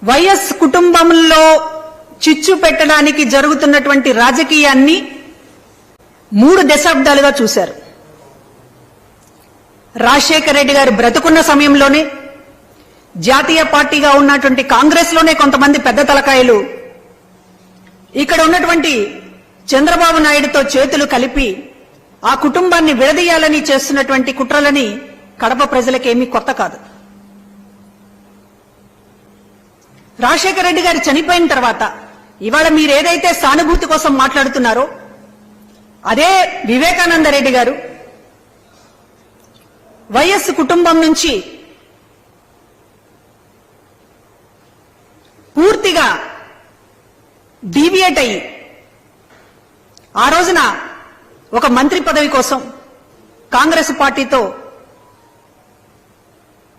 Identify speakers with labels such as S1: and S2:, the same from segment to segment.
S1: YS కుటుంబంలో చిచ్చు పెట్టడానికి జరుగుతున్నటువంటి రాజకీయాన్ని 3 దశాబ్దాలుగా చూశారు. రాజశేఖర రెడ్డి గారు బ్రతుకున్న సమయంలోనే జాతీయ పార్టీగా ఉన్నటువంటి కాంగ్రెస్ లోనే కొంతమంది పెద్ద తలకాయలు ఇక్కడ ఉన్నటువంటి చంద్రబాబు నాయుడుతో చేతులు కలిపి ఆ కుటుంబాన్ని విడదీయాలని చేస్తున్నటువంటి కుట్రలని కడప ప్రజలకేమీ కొత్త కాదు. రాజశేఖర రెడ్డి గారు చనిపోయిన తర్వాత ఇవాళ మీరు ఏదైతే సానుభూతి కోసం మాట్లాడుతున్నారో అదే వివేకానంద రెడ్డి గారు వైఎస్ కుటుంబం నుంచి పూర్తిగా డీవియేట్ అయ్యి ఆ రోజున ఒక మంత్రి పదవి కోసం కాంగ్రెస్ పార్టీతో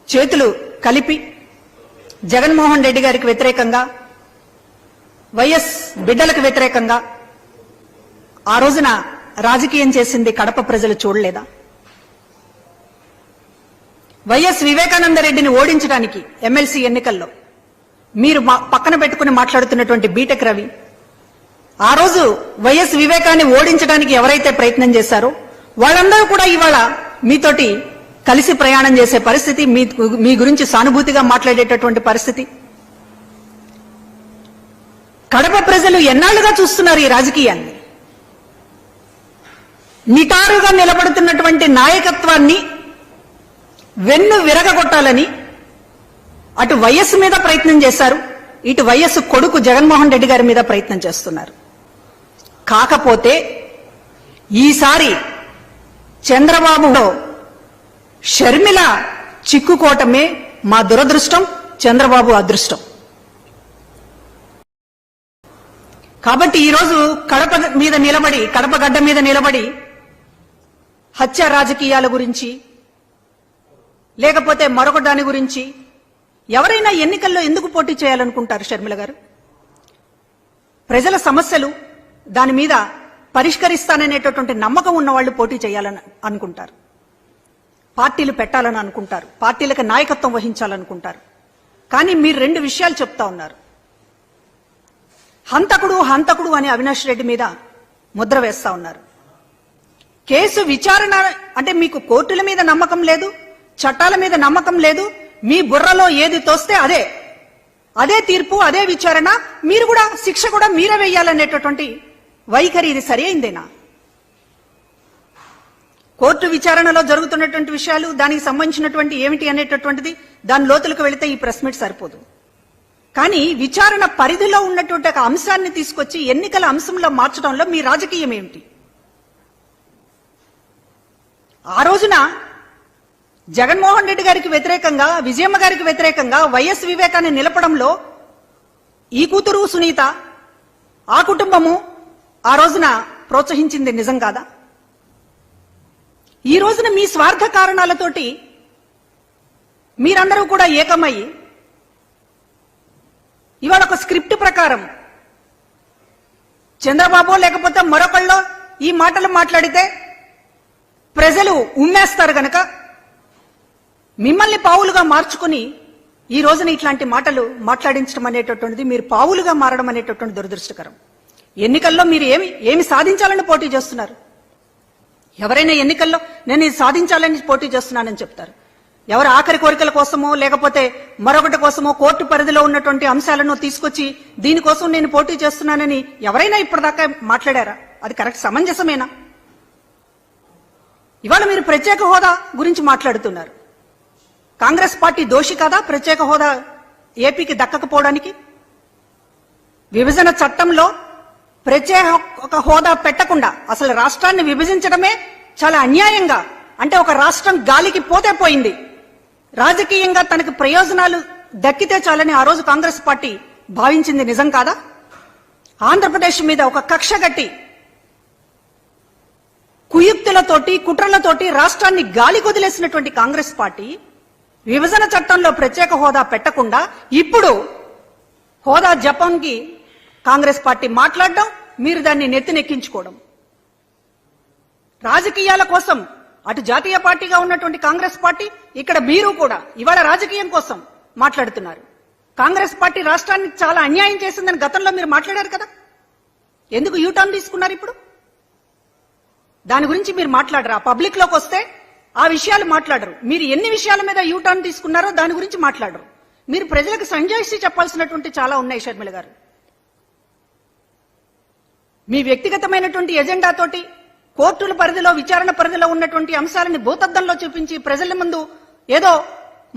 S1: చేతులు కలిపి జగన్మోహన్ రెడ్డి గారికి వ్యతిరేకంగా వైఎస్ బిడ్డలకు వ్యతిరేకంగా ఆ రోజున రాజకీయం చేసింది కడప ప్రజలు చూడలేదా? వైఎస్ వివేకానంద రెడ్డిని ఓడించడానికి ఎమ్మెల్సీ ఎన్నికల్లో మీరు పక్కన పెట్టుకుని మాట్లాడుతున్నటువంటి బీటెక్ రవి ఆ రోజు వైఎస్ వివేకాన్ని ఓడించడానికి ఎవరైతే ప్రయత్నం చేశారో వాళ్ళందరూ కూడా ఇవాళ మీతోటి కలిసి ప్రయాణం చేసే పరిస్థితి, మీ గురించి సానుభూతిగా మాట్లాడేటటువంటి పరిస్థితి. కడప ప్రజలు ఎన్నాళ్లుగా చూస్తున్నారు ఈ రాజకీయాన్ని. నిటారుగా నిలబడుతున్నటువంటి నాయకత్వాన్ని వెన్ను విరగగొట్టాలని అటు వైఎస్ మీద ప్రయత్నం చేశారు, ఇటు వైఎస్ కొడుకు జగన్మోహన్ రెడ్డి గారి మీద ప్రయత్నం చేస్తున్నారు. కాకపోతే ఈసారి చంద్రబాబులో షర్మిల చిక్కుకోవటమే మా దురదృష్టం, చంద్రబాబు అదృష్టం. కాబట్టి ఈరోజు కడప మీద నిలబడి, కడప గడ్డ మీద నిలబడి హత్య రాజకీయాల గురించి లేకపోతే మరొక దాని గురించి ఎవరైనా ఎన్నికల్లో ఎందుకు పోటీ చేయాలనుకుంటారు? షర్మిల గారు ప్రజల సమస్యలు దాని మీద పరిష్కరిస్తాననేటటువంటి నమ్మకం ఉన్నవాళ్లు పోటీ చేయాలని అనుకుంటారు, పార్టీలు పెట్టాలని అనుకుంటారు, పార్టీలకు నాయకత్వం వహించాలనుకుంటారు. కానీ మీరు 2 విషయాలు చెప్తా ఉన్నారు. హంతకుడు హంతకుడు అని అవినాష్ రెడ్డి మీద ముద్ర వేస్తా ఉన్నారు. కేసు విచారణ అంటే మీకు కోర్టుల మీద నమ్మకం లేదు, చట్టాల మీద నమ్మకం లేదు, మీ బుర్రలో ఏది తోస్తే అదే తీర్పు, అదే విచారణ, మీరు కూడా శిక్ష కూడా మీరే వేయాలనేటటువంటి వైఖరి ఇది సరి అయిందేనా? కోర్టు విచారణలో జరుగుతున్నటువంటి విషయాలు, దానికి సంబంధించినటువంటి ఏమిటి అనేటటువంటిది దాని లోతులకు వెళితే ఈ ప్రెస్ మీట్ సరిపోదు. కానీ విచారణ పరిధిలో ఉన్నటువంటి ఒక అంశాన్ని తీసుకొచ్చి ఎన్నికల అంశంలో మార్చడంలో మీ రాజకీయం ఏమిటి? ఆ రోజున జగన్మోహన్ రెడ్డి గారికి వ్యతిరేకంగా, విజయమ్మ గారికి వ్యతిరేకంగా వైఎస్ వివేకాన్ని నిలపడంలో ఈ కూతురు సునీత, ఆ కుటుంబము ఆ రోజున ప్రోత్సహించింది నిజం కాదా? ఈ రోజున మీ స్వార్థ కారణాలతోటి మీరందరూ కూడా ఏకమయ్యి ఇవాళ ఒక స్క్రిప్ట్ ప్రకారం చంద్రబాబు లేకపోతే మరొకళ్ళో ఈ మాటలు మాట్లాడితే ప్రజలు ఉమ్మేస్తారు గనక మిమ్మల్ని పావులుగా మార్చుకుని ఈ రోజున ఇట్లాంటి మాటలు మాట్లాడించడం అనేటటువంటిది, మీరు పావులుగా మారడం అనేటటువంటి దురదృష్టకరం. ఎన్నికల్లో మీరు ఏమి సాధించాలని పోటీ చేస్తున్నారు? ఎవరైనా ఎన్నికల్లో నేను ఇది సాధించాలని పోటీ చేస్తున్నానని చెప్తారు. ఎవరు ఆఖరి కోరికల కోసమో లేకపోతే మరొకటి కోసమో కోర్టు పరిధిలో ఉన్నటువంటి అంశాలను తీసుకొచ్చి దీనికోసం నేను పోటీ చేస్తున్నానని ఎవరైనా ఇప్పటిదాకా మాట్లాడారా? అది కరెక్ట్ సమంజసమేనా? ఇవాళ మీరు ప్రత్యేక హోదా గురించి మాట్లాడుతున్నారు. కాంగ్రెస్ పార్టీ దోషి కాదా ప్రత్యేక హోదా ఏపీకి దక్కకపోవడానికి? విభజన చట్టంలో ప్రత్యేక హోదా పెట్టకుండా అసలు రాష్ట్రాన్ని విభజించడమే చాలా అన్యాయంగా, అంటే ఒక రాష్ట్రం గాలికి పోతే పోయింది, రాజకీయంగా తనకు ప్రయోజనాలు దక్కితే చాలని ఆ రోజు కాంగ్రెస్ పార్టీ భావించింది నిజం కాదా? ఆంధ్రప్రదేశ్ మీద ఒక కక్ష గట్టి కుయుక్తులతోటి, కుట్రలతోటి రాష్ట్రాన్ని గాలి కొదిలేసినటువంటి కాంగ్రెస్ పార్టీ విభజన చట్టంలో ప్రత్యేక హోదా పెట్టకుండా ఇప్పుడు హోదా జపాన్కి కాంగ్రెస్ పార్టీ మాట్లాడడం, మీరు దాన్ని నెత్తినెక్కించుకోవడం, రాజకీయాల కోసం అటు జాతీయ పార్టీగా ఉన్నటువంటి కాంగ్రెస్ పార్టీ, ఇక్కడ మీరు కూడా ఇవాళ రాజకీయం కోసం మాట్లాడుతున్నారు. కాంగ్రెస్ పార్టీ రాష్ట్రానికి చాలా అన్యాయం చేసిందని గతంలో మీరు మాట్లాడారు కదా, ఎందుకు యూటర్న్ తీసుకున్నారు ఇప్పుడు? దాని గురించి మీరు మాట్లాడరా? పబ్లిక్ లోకి వస్తే ఆ విషయాలు మాట్లాడరు. మీరు ఎన్ని విషయాల మీద యూటర్న్ తీసుకున్నారో దాని గురించి మాట్లాడరు. మీరు ప్రజలకు సంజాయిషి చెప్పాల్సినటువంటి చాలా ఉన్నాయి షర్మిల గారు. మీ వ్యక్తిగతమైనటువంటి ఎజెండాతోటి కోర్టుల పరిధిలో, విచారణ పరిధిలో ఉన్నటువంటి అంశాలని భూతద్దంలో చూపించి ప్రజల ముందు ఏదో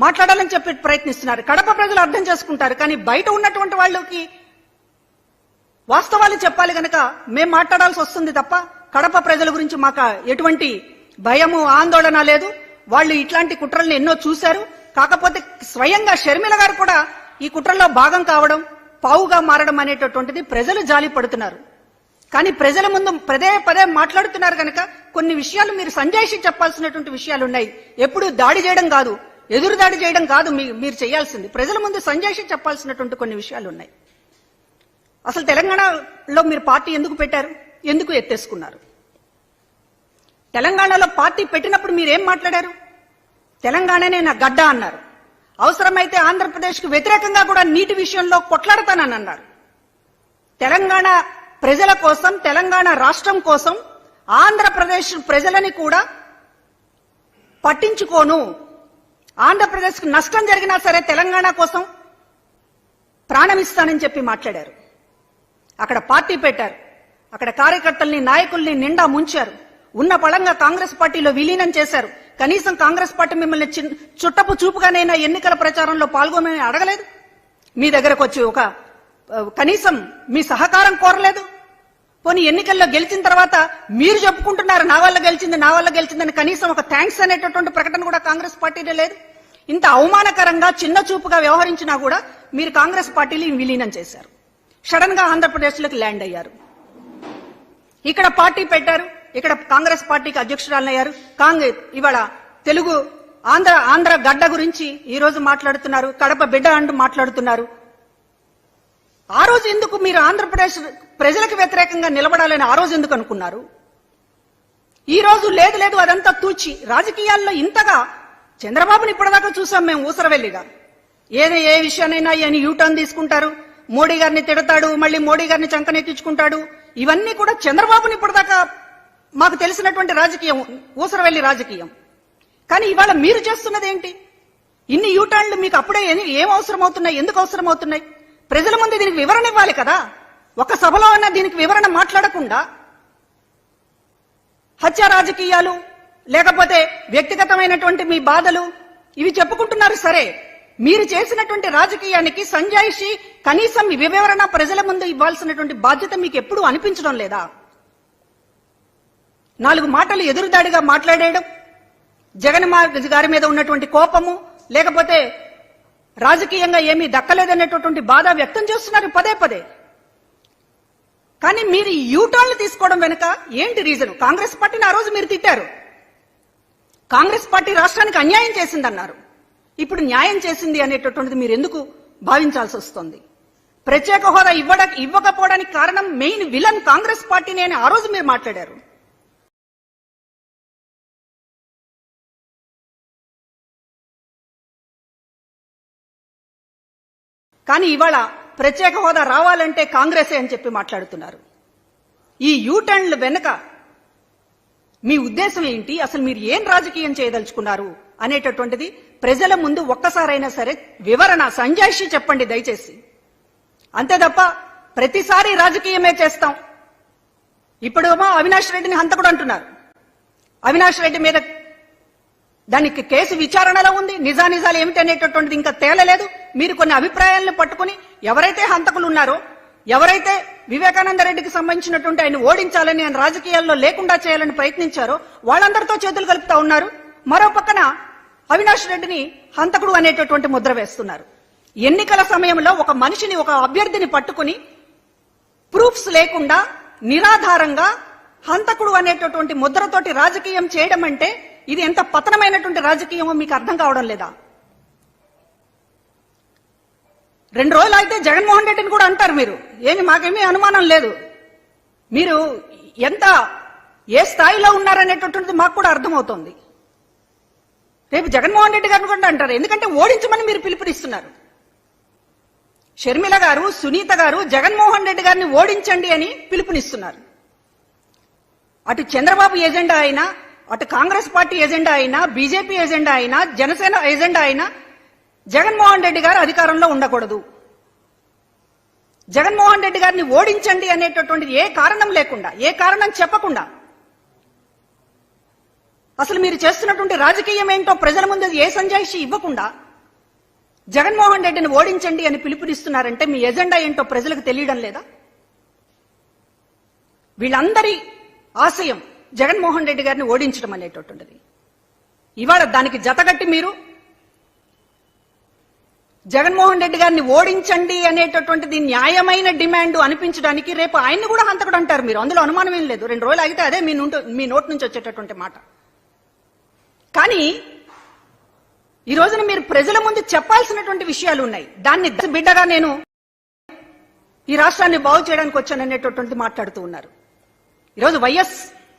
S1: మాట్లాడాలని చెప్పి ప్రయత్నిస్తున్నారు. కడప ప్రజలు అర్థం చేసుకుంటారు, కానీ బయట ఉన్నటువంటి వాళ్ళకి వాస్తవాలు చెప్పాలి గనక మేము మాట్లాడాల్సి వస్తుంది తప్ప కడప ప్రజల గురించి మాకు ఎటువంటి భయము, ఆందోళన లేదు. వాళ్ళు ఇట్లాంటి కుట్రల్ని ఎన్నో చూశారు. కాకపోతే స్వయంగా షర్మిల గారు కూడా ఈ కుట్రల్లో భాగం కావడం, పావుగా మారడం అనేటటువంటిది ప్రజలు జాలి పడుతున్నారు. కానీ ప్రజల ముందు పదే పదే మాట్లాడుతున్నారు కనుక కొన్ని విషయాలు మీరు సంజాయిషి చెప్పాల్సినటువంటి విషయాలు ఉన్నాయి. ఎప్పుడు దాడి చేయడం కాదు, ఎదురు దాడి చేయడం కాదు మీరు చేయాల్సింది. ప్రజల ముందు సంజాయిషి చెప్పాల్సినటువంటి కొన్ని విషయాలు ఉన్నాయి. అసలు తెలంగాణలో మీరు పార్టీ ఎందుకు పెట్టారు? ఎందుకు ఎత్తేసుకున్నారు? తెలంగాణలో పార్టీ పెట్టినప్పుడు మీరేం మాట్లాడారు? తెలంగాణనే నా గడ్డ అన్నారు. అవసరమైతే ఆంధ్రప్రదేశ్కు వ్యతిరేకంగా కూడా నీటి విషయంలో కొట్లాడతానని అన్నారు. తెలంగాణ ప్రజల కోసం, తెలంగాణ రాష్ట్రం కోసం ఆంధ్రప్రదేశ్ ప్రజలని కూడా పట్టించుకోను, ఆంధ్రప్రదేశ్కు నష్టం జరిగినా సరే తెలంగాణ కోసం ప్రాణమిస్తానని చెప్పి మాట్లాడారు. అక్కడ పార్టీ పెట్టారు, అక్కడ కార్యకర్తల్ని, నాయకుల్ని నిండా ముంచారు. ఉన్న పళంగా కాంగ్రెస్ పార్టీలో విలీనం చేశారు. కనీసం కాంగ్రెస్ పార్టీ మిమ్మల్ని చుట్టపు చూపుగానైనా ఎన్నికల ప్రచారంలో పాల్గొనని అడగలేదు. మీ దగ్గరకు వచ్చి ఒక కనీసం మీ సహకారం కోరలేదు. పోనీ ఎన్నికల్లో గెలిచిన తర్వాత మీరు చెప్పుకుంటున్నారు నా వల్ల గెలిచింది, నా వల్ల గెలిచిందని, కనీసం ఒక థ్యాంక్స్ అనేటటువంటి ప్రకటన కూడా కాంగ్రెస్ పార్టీలో లేదు. ఇంత అవమానకరంగా, చిన్న చూపుగా వ్యవహరించినా కూడా మీరు కాంగ్రెస్ పార్టీని విలీనం చేశారు. సడన్ గా ఆంధ్రప్రదేశ్లోకి ల్యాండ్ అయ్యారు. ఇక్కడ పార్టీ పెట్టారు, ఇక్కడ కాంగ్రెస్ పార్టీకి అధ్యక్షురాలయ్యారు. ఇవాళ తెలుగు ఆంధ్ర గడ్డ గురించి ఈ రోజు మాట్లాడుతున్నారు, కడప బిడ్డ అంటూ మాట్లాడుతున్నారు. ఆ రోజు ఎందుకు మీరు ఆంధ్రప్రదేశ్ ప్రజలకు వ్యతిరేకంగా నిలబడాలని ఆ రోజు ఎందుకు అనుకున్నారు? ఈ రోజు లేదు లేదు అదంతా తూచి రాజకీయాల్లో ఇంతగా చంద్రబాబుని ఇప్పటిదాకా చూసాం మేము ఊసరవెల్లిగా. ఏ విషయానైనా ఆయన యూటర్న్ తీసుకుంటారు, మోడీ గారిని తిడతాడు, మళ్ళీ మోడీ గారిని చంకనెక్కించుకుంటాడు. ఇవన్నీ కూడా చంద్రబాబుని ఇప్పటిదాకా మాకు తెలిసినటువంటి రాజకీయం, ఊసరవెల్లి రాజకీయం. కానీ ఇవాళ మీరు చేస్తున్నది ఏంటి? ఇన్ని యూటర్న్లు మీకు అప్పుడే ఏం అవసరం అవుతున్నాయి, ఎందుకు అవసరం అవుతున్నాయి? ప్రజల ముందు దీనికి వివరణ ఇవ్వాలి కదా. ఒక సభలో అన్న దీనికి వివరణ మాట్లాడకుండా హత్య రాజకీయాలు, లేకపోతే వ్యక్తిగతమైనటువంటి మీ బాధలు ఇవి చెప్పుకుంటున్నారు. సరే, మీరు చేసినటువంటి రాజకీయానికి సంజాయిషి, కనీసం వివరణ ప్రజల ముందు ఇవ్వాల్సినటువంటి బాధ్యత మీకు ఎప్పుడూ అనిపించడం లేదా? 4 మాటలు ఎదురుదాడిగా మాట్లాడేయడం, జగన్ గారి మీద ఉన్నటువంటి కోపము, లేకపోతే రాజకీయంగా ఏమీ దక్కలేదనేటటువంటి బాధ వ్యక్తం చేస్తున్నారు పదే పదే. కానీ మీరు యూటర్న్లు తీసుకోవడం వెనుక ఏంటి రీజన్? కాంగ్రెస్ పార్టీని ఆ రోజు మీరు తిట్టారు, కాంగ్రెస్ పార్టీ రాష్ట్రానికి అన్యాయం చేసిందన్నారు. ఇప్పుడు న్యాయం చేసింది అనేటటువంటిది మీరు ఎందుకు భావించాల్సి వస్తుంది? ప్రత్యేక హోదా ఇవ్వకపోవడానికి కారణం మెయిన్ విలన్ కాంగ్రెస్ పార్టీని అని ఆ రోజు మీరు మాట్లాడారు. కానీ ఇవాళ ప్రత్యేక హోదా రావాలంటే కాంగ్రెసే అని చెప్పి మాట్లాడుతున్నారు. ఈ యూటర్న్ల వెనుక మీ ఉద్దేశం ఏంటి? అసలు మీరు ఏం రాజకీయం చేయదలుచుకున్నారు అనేటటువంటిది ప్రజల ముందు ఒక్కసారైనా సరే వివరణ, సంజాయిషి చెప్పండి దయచేసి. అంతే తప్ప ప్రతిసారి రాజకీయమే చేస్తాం. ఇప్పుడు అవినాష్ రెడ్డిని హంతకుడు అంటున్నారు. అవినాష్ రెడ్డి మీద దానికి కేసు విచారణలో ఉంది, నిజానిజాలు ఏమిటి అనేటటువంటిది ఇంకా తేలలేదు. మీరు కొన్ని అభిప్రాయాలను పట్టుకుని ఎవరైతే హంతకులు ఉన్నారో, ఎవరైతే వివేకానంద రెడ్డికి సంబంధించినటువంటి ఆయన ఓడించాలని, ఆయన రాజకీయాల్లో లేకుండా చేయాలని ప్రయత్నించారో వాళ్ళందరితో చేతులు కలుపుతా ఉన్నారు. మరో పక్కన అవినాష్ రెడ్డిని హంతకుడు అనేటటువంటి ముద్ర వేస్తున్నారు. ఎన్నికల సమయంలో ఒక మనిషిని, ఒక అభ్యర్థిని పట్టుకుని ప్రూఫ్స్ లేకుండా నిరాధారంగా హంతకుడు అనేటటువంటి ముద్రతోటి రాజకీయం చేయడం అంటే ఇది ఎంత పతనమైనటువంటి రాజకీయమో మీకు అర్థం కావడం లేదా? 2 రోజులు అయితే జగన్మోహన్ రెడ్డిని కూడా అంటారు మీరు. మాకేమీ అనుమానం లేదు. మీరు ఏ స్థాయిలో ఉన్నారనేటటువంటిది మాకు కూడా అర్థమవుతోంది. రేపు జగన్మోహన్ రెడ్డి గారిని కూడా అంటారు, ఎందుకంటే ఓడించమని మీరు పిలుపునిస్తున్నారు. షర్మిల గారు, సునీత గారు జగన్మోహన్ రెడ్డి గారిని ఓడించండి అని పిలుపునిస్తున్నారు. అటు చంద్రబాబు ఎజెండా అయినా, అటు కాంగ్రెస్ పార్టీ ఎజెండా అయినా, బీజేపీ ఎజెండా అయినా, జనసేన ఎజెండా అయినా జగన్మోహన్ రెడ్డి గారు అధికారంలో ఉండకూడదు. జగన్మోహన్ రెడ్డి గారిని ఓడించండి అనేటటువంటి ఏ కారణం లేకుండా, ఏ కారణం చెప్పకుండా, అసలు మీరు చేస్తున్నటువంటి రాజకీయం ఏంటో ప్రజల ముందు ఏ సంజాయిషి ఇవ్వకుండా జగన్మోహన్ రెడ్డిని ఓడించండి అని పిలుపునిస్తున్నారంటే మీ ఎజెండా ఏంటో ప్రజలకు తెలియడం లేదా? వీళ్ళందరి ఆశయం జగన్మోహన్ రెడ్డి గారిని ఓడించడం అనేటటువంటిది. ఇవాళ దానికి జతగట్టి మీరు జగన్మోహన్ రెడ్డి గారిని ఓడించండి అనేటటువంటిది న్యాయమైన డిమాండ్ అనిపించడానికి రేపు ఆయన్ని కూడా హంతకుడు అంటారు మీరు. అందులో అనుమానం ఏం లేదు. 2 రోజులు ఆగితే అదే మీ నోటి నుంచి వచ్చేటటువంటి మాట. కానీ ఈ రోజున మీరు ప్రజల ముందు చెప్పాల్సినటువంటి విషయాలు ఉన్నాయి. దాన్ని బిడ్డగా నేను ఈ రాష్ట్రాన్ని బాగు చేయడానికి వచ్చాననేటటువంటి మాట్లాడుతూ ఉన్నారు. ఈరోజు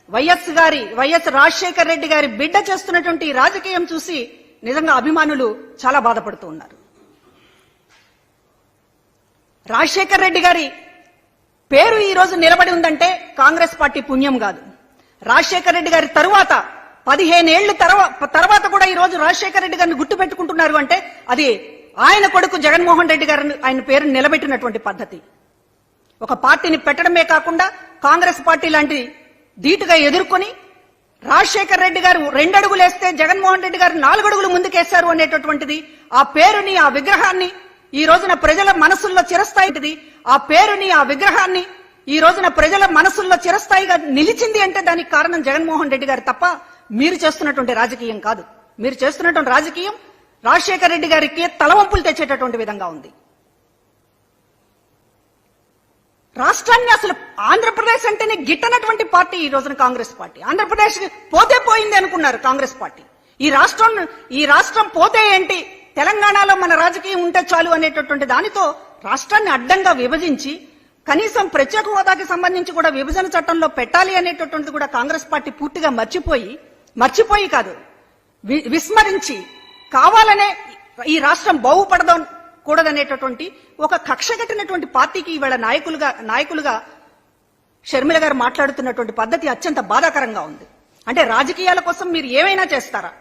S1: వైఎస్ రాజశేఖర రెడ్డి గారి బిడ్డ చేస్తున్నటువంటి రాజకీయం చూసి నిజంగా అభిమానులు చాలా బాధపడుతూ ఉన్నారు. రాజశేఖర రెడ్డి గారి పేరు ఈ రోజు నిలబడి ఉందంటే కాంగ్రెస్ పార్టీ పుణ్యం కాదు. రాజశేఖర రెడ్డి గారి తరువాత 15 ఏళ్ల తర్వాత కూడా ఈ రోజు రాజశేఖర రెడ్డి గారిని గుర్తు పెట్టుకుంటున్నారు అంటే అది ఆయన కొడుకు జగన్మోహన్ రెడ్డి గారిని ఆయన పేరును నిలబెట్టినటువంటి పద్ధతి. ఒక పార్టీని పెట్టడమే కాకుండా కాంగ్రెస్ పార్టీ లాంటి ధీటుగా ఎదుర్కొని రాజశేఖర రెడ్డి గారు 2 అడుగులు వేస్తే జగన్మోహన్ రెడ్డి గారు 4 అడుగులు ముందుకేశారు అనేటటువంటిది, ఆ పేరుని, ఆ విగ్రహాన్ని ఈ రోజున ప్రజల మనసుల్లో చిరస్థాయిది, ఆ పేరుని, ఆ విగ్రహాన్ని ఈ రోజున ప్రజల మనసుల్లో చిరస్థాయిగా నిలిచింది అంటే దానికి కారణం జగన్మోహన్ రెడ్డి గారు తప్ప మీరు చేస్తున్నటువంటి రాజకీయం కాదు. మీరు చేస్తున్నటువంటి రాజకీయం రాజశేఖర రెడ్డి గారికి తలవంపులు తెచ్చేటటువంటి విధంగా ఉంది. రాష్ట్రాన్ని అసలు ఆంధ్రప్రదేశ్ అంటేనే గిట్టనటువంటి పార్టీ ఈ రోజున కాంగ్రెస్ పార్టీ. ఆంధ్రప్రదేశ్ పోతే పోయింది అనుకున్నారు కాంగ్రెస్ పార్టీ. ఈ రాష్ట్రం పోతే ఏంటి, తెలంగాణలో మన రాజకీయం ఉంటే చాలు అనేటటువంటి దానితో రాష్ట్రాన్ని అడ్డంగా విభజించి కనీసం ప్రత్యేక హోదాకి సంబంధించి కూడా విభజన చట్టంలో పెట్టాలి అనేటటువంటిది కూడా కాంగ్రెస్ పార్టీ పూర్తిగా మర్చిపోయి కాదు, విస్మరించి కావాలనే ఈ రాష్ట్రం బాగుపడకూడదనేటటువంటి ఒక కక్ష కట్టినటువంటి పార్టీకి ఇవాళ నాయకులుగా షర్మిల గారు మాట్లాడుతున్నటువంటి పద్ధతి అత్యంత బాధాకరంగా ఉంది. అంటే రాజకీయాల కోసం మీరు ఏమైనా చేస్తారా?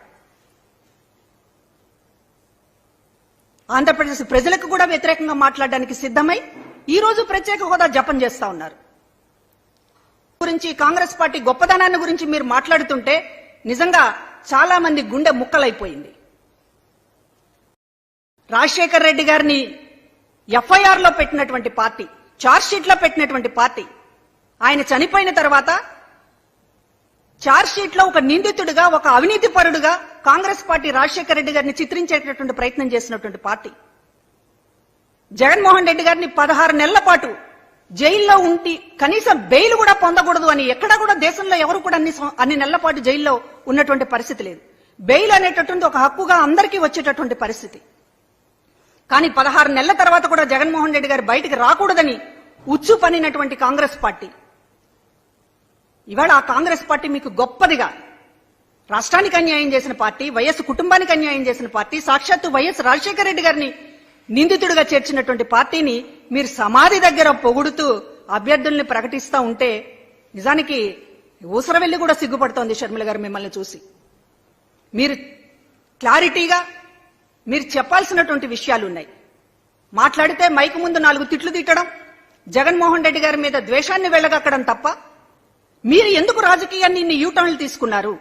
S1: ఆంధ్రప్రదేశ్ ప్రజలకు కూడా వ్యతిరేకంగా మాట్లాడడానికి సిద్ధమై ఈ రోజు ప్రత్యేక హోదా జపం చేస్తా ఉన్నారు. గురించి కాంగ్రెస్ పార్టీ గొప్పదనాన్ని గురించి మీరు మాట్లాడుతుంటే నిజంగా చాలా మంది గుండె ముక్కలైపోయింది. రాజశేఖర రెడ్డి గారిని ఎఫ్ఐఆర్ లో పెట్టినటువంటి పార్టీ, చార్జ్ షీట్ లో పెట్టినటువంటి పార్టీ, ఆయన చనిపోయిన తర్వాత చార్జ్ షీట్ లో ఒక నిందితుడిగా, ఒక అవినీతి పరుడుగా కాంగ్రెస్ పార్టీ రాజశేఖర రెడ్డి గారిని చిత్రించేటటువంటి ప్రయత్నం చేసినటువంటి పార్టీ. జగన్మోహన్ రెడ్డి గారిని 16 నెలల పాటు జైల్లో ఉండి కనీసం బెయిల్ కూడా పొందకూడదు అని ఎక్కడా కూడా దేశంలో ఎవరు కూడా అన్ని నెలల పాటు జైల్లో ఉన్నటువంటి పరిస్థితి లేదు. బెయిల్ అనేటటువంటి ఒక హక్కుగా అందరికీ వచ్చేటటువంటి పరిస్థితి. కానీ 16 నెలల తర్వాత కూడా జగన్మోహన్ రెడ్డి గారు బయటికి రాకూడదని ఉచ్చు పనినటువంటి కాంగ్రెస్ పార్టీ, ఇవాళ ఆ కాంగ్రెస్ పార్టీ మీకు గొప్పదిగా రాష్ట్రానికి అన్యాయం చేసిన పార్టీ, వైఎస్ కుటుంబానికి అన్యాయం చేసిన పార్టీ, సాక్షాత్తు వైఎస్ రాజశేఖర రెడ్డి గారిని నిందితుడిగా చేర్చినటువంటి పార్టీని మీరు సమాధి దగ్గర పొగుడుతూ అభ్యర్థుల్ని ప్రకటిస్తూ ఉంటే నిజానికి ఊసరవెల్లి కూడా సిగ్గుపడుతోంది షర్మిల గారు మిమ్మల్ని చూసి. మీరు క్లారిటీగా మీరు చెప్పాల్సినటువంటి విషయాలు ఉన్నాయి. మాట్లాడితే మైకు ముందు 4 తిట్లు తిట్టడం, జగన్మోహన్ రెడ్డి గారి మీద ద్వేషాన్ని వెళ్ళగక్కడం తప్ప మీరు ఎందుకు రాజకీయాన్ని ఇన్ని యూటర్న్లు తీసుకున్నారు?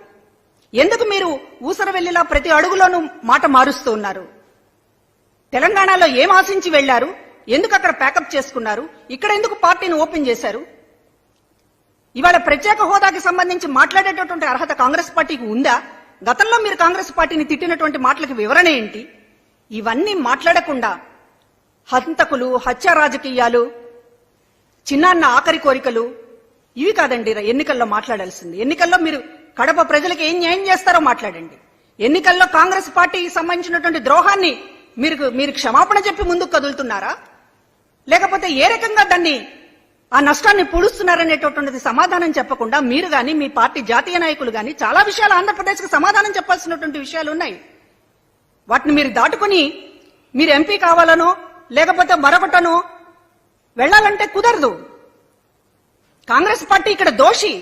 S1: ఎందుకు మీరు ఊసరవెల్లిలా ప్రతి అడుగులోనూ మాట మారుస్తూ ఉన్నారు? తెలంగాణలో ఏం ఆశించి వెళ్లారు? ఎందుకు అక్కడ ప్యాకప్ చేసుకున్నారు? ఇక్కడ ఎందుకు పార్టీని ఓపెన్ చేశారు? ఇవాళ ప్రత్యేక హోదాకి సంబంధించి మాట్లాడేటటువంటి అర్హత కాంగ్రెస్ పార్టీకి ఉందా? గతంలో మీరు కాంగ్రెస్ పార్టీని తిట్టినటువంటి మాటలకు వివరణ ఏంటి? ఇవన్నీ మాట్లాడకుండా హంతకులు, హత్య రాజకీయాలు, చిన్నాన్న ఆఖరి కోరికలు ఇవి కాదండి ఎన్నికల్లో మాట్లాడాల్సింది. ఎన్నికల్లో మీరు కడప ప్రజలకు ఏం న్యాయం చేస్తారో మాట్లాడండి. ఎన్నికల్లో కాంగ్రెస్ పార్టీకి సంబంధించినటువంటి ద్రోహాన్ని మీరు క్షమాపణ చెప్పి ముందుకు కదులుతున్నారా, లేకపోతే ఏ రకంగా దాన్ని ఆ నష్టాన్ని పూడుస్తున్నారనేటటువంటిది సమాధానం చెప్పకుండా మీరు గాని, మీ పార్టీ జాతీయ నాయకులు గాని చాలా విషయాలు ఆంధ్రప్రదేశ్కి సమాధానం చెప్పాల్సినటువంటి విషయాలు ఉన్నాయి. వాటిని మీరు దాటుకుని మీరు ఎంపీ కావాలనో లేకపోతే మరొకటనో వెళ్ళాలంటే కుదరదు. కాంగ్రెస్ పార్టీ ఇక్కడ దోషి.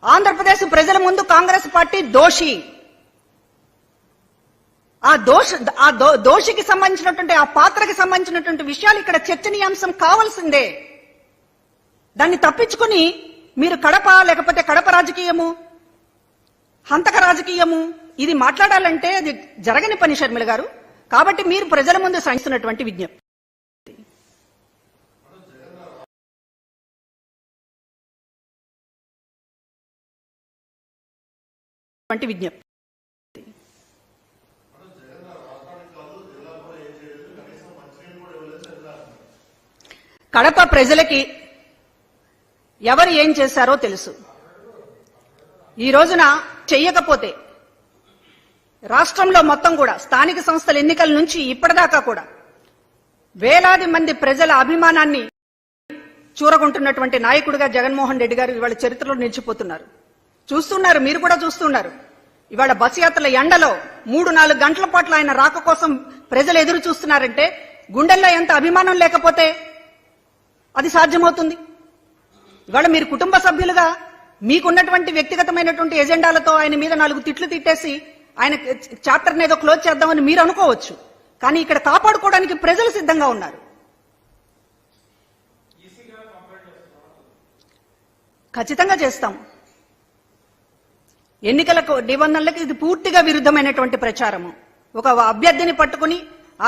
S1: ఆంధ్రప్రదేశ్ ప్రజల ముందు కాంగ్రెస్ పార్టీ దోషి. ఆ దోషికి సంబంధించినటువంటి ఆ పాత్రకి సంబంధించినటువంటి విషయాలు ఇక్కడ చర్చనీయాంశం కావాల్సిందే. దాన్ని తప్పించుకుని మీరు కడప లేకపోతే కడప రాజకీయము, హంతక రాజకీయము ఇది మాట్లాడాలంటే అది జరగని పని షర్మిల గారు. కాబట్టి మీరు ప్రజల ముందు సంధిస్తున్నటువంటి విజ్ఞప్తి కడప ప్రజలకి ఎవరు ఏం చేశారో తెలుసు. ఈ రోజున చెయ్యకపోతే రాష్ట్రంలో మొత్తం కూడా స్థానిక సంస్థల ఎన్నికల నుంచి ఇప్పటిదాకా కూడా వేలాది మంది ప్రజల అభిమానాన్ని చూరగొంటున్నటువంటి నాయకుడిగా జగన్మోహన్ రెడ్డి గారు ఇవాళ చరిత్రలో నిలిచిపోతున్నారు. చూస్తున్నారు, మీరు కూడా చూస్తున్నారు. ఇవాళ బస్ యాత్రల ఎండలో 3-4 గంటల పాటు ఆయన రాక కోసం ప్రజలు ఎదురు చూస్తున్నారంటే గుండెల్లో ఎంత అభిమానం లేకపోతే అది సాధ్యమవుతుంది? ఇవాళ మీరు కుటుంబ సభ్యులుగా మీకున్నటువంటి వ్యక్తిగతమైనటువంటి ఎజెండాలతో ఆయన మీద 4 తిట్లు తిట్టేసి ఆయన చాప్టర్ని ఏదో క్లోజ్ చేద్దామని మీరు అనుకోవచ్చు. కానీ ఇక్కడ కాపాడుకోవడానికి ప్రజలు సిద్ధంగా ఉన్నారు. ఖచ్చితంగా చేస్తాం. ఎన్నికల నిబంధనలకు ఇది పూర్తిగా విరుద్ధమైనటువంటి ప్రచారము. ఒక అభ్యర్థిని పట్టుకుని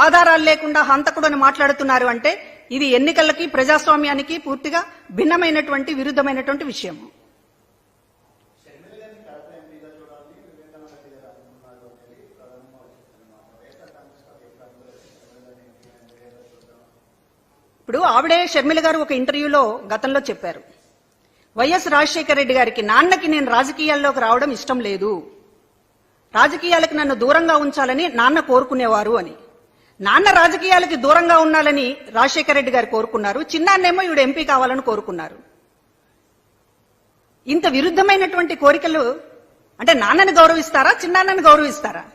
S1: ఆధారాలు లేకుండా హంతకుడు అని మాట్లాడుతున్నారు అంటే ఇది ఎన్నికలకి ప్రజాస్వామ్యానికి పూర్తిగా భిన్నమైనటువంటి విరుద్ధమైనటువంటి విషయము. ఇప్పుడు ఆవిడే షర్మిల గారు ఒక ఇంటర్వ్యూలో గతంలో చెప్పారు, వైఎస్ రాజశేఖర రెడ్డి గారికి నాన్నకి నేను రాజకీయాల్లోకి రావడం ఇష్టం లేదు, రాజకీయాలకు నన్ను దూరంగా ఉంచాలని నాన్న కోరుకునేవారు అని. నాన్న రాజకీయాలకి దూరంగా ఉండాలని రాజశేఖర రెడ్డి గారు కోరుకున్నారు, చిన్నాన్నేమో ఈవిడ ఎంపీ కావాలని కోరుకున్నారు. ఇంత విరుద్ధమైనటువంటి కోరికలు అంటే నాన్నని గౌరవిస్తారా, చిన్నాన్నని గౌరవిస్తారా?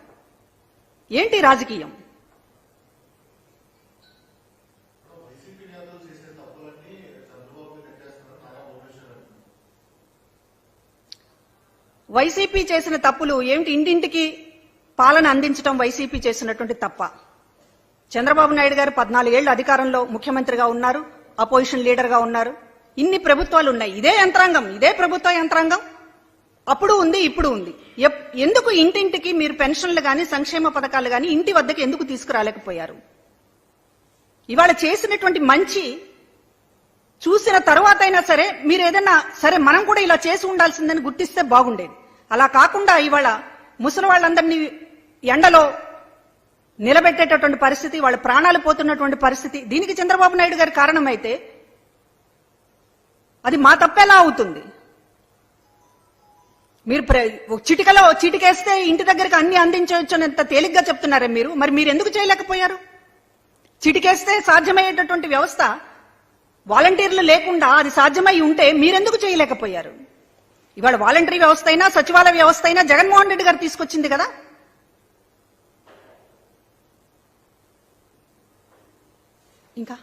S1: ఏంటి రాజకీయం? వైసీపీ చేసిన తప్పులు ఏమిటి? ఇంటింటికి పాలన అందించడం వైసీపీ చేసినటువంటి తప్ప. చంద్రబాబు నాయుడు గారు 14 ఏళ్లు అధికారంలో ముఖ్యమంత్రిగా ఉన్నారు, అపోజిషన్ లీడర్ గా ఉన్నారు. ఇన్ని ప్రభుత్వాలు ఉన్నాయి, ఇదే యంత్రాంగం, ఇదే ప్రభుత్వ యంత్రాంగం అప్పుడు ఉంది, ఇప్పుడు ఉంది. ఎందుకు ఇంటింటికి మీరు పెన్షన్లు గాని సంక్షేమ పథకాలు గాని ఇంటి వద్దకు ఎందుకు తీసుకురాలేకపోయారు? ఇవాళ చేసినటువంటి మంచి చూసిన తర్వాత అయినా సరే మీరు ఏదైనా సరే మనం కూడా ఇలా చేసి ఉండాల్సిందని గుర్తిస్తే బాగుండేది. అలా కాకుండా ఇవాళ ముసలి వాళ్ళందరినీ ఎండలో నిలబెట్టేటటువంటి పరిస్థితి, వాళ్ళ ప్రాణాలు పోతున్నటువంటి పరిస్థితి, దీనికి చంద్రబాబు నాయుడు గారి కారణమైతే అది మా తప్పేలా అవుతుంది? మీరు చిటికలో చిటికేస్తే ఇంటి దగ్గరికి అన్ని అందించవచ్చు అని ఎంత తేలిగ్గా చెప్తున్నారే మీరు. మరి మీరు ఎందుకు చేయలేకపోయారు? చిటికేస్తే సాధ్యమయ్యేటటువంటి వ్యవస్థ వాలంటీర్లు లేకుండా అది సాధ్యమై ఉంటే మీరెందుకు చేయలేకపోయారు? ఇవాళ వాలంటరీ వ్యవస్థ అయినా సచివాలయ వ్యవస్థ అయినా జగన్మోహన్ రెడ్డి గారు తీసుకొచ్చింది కదా. ఇంకా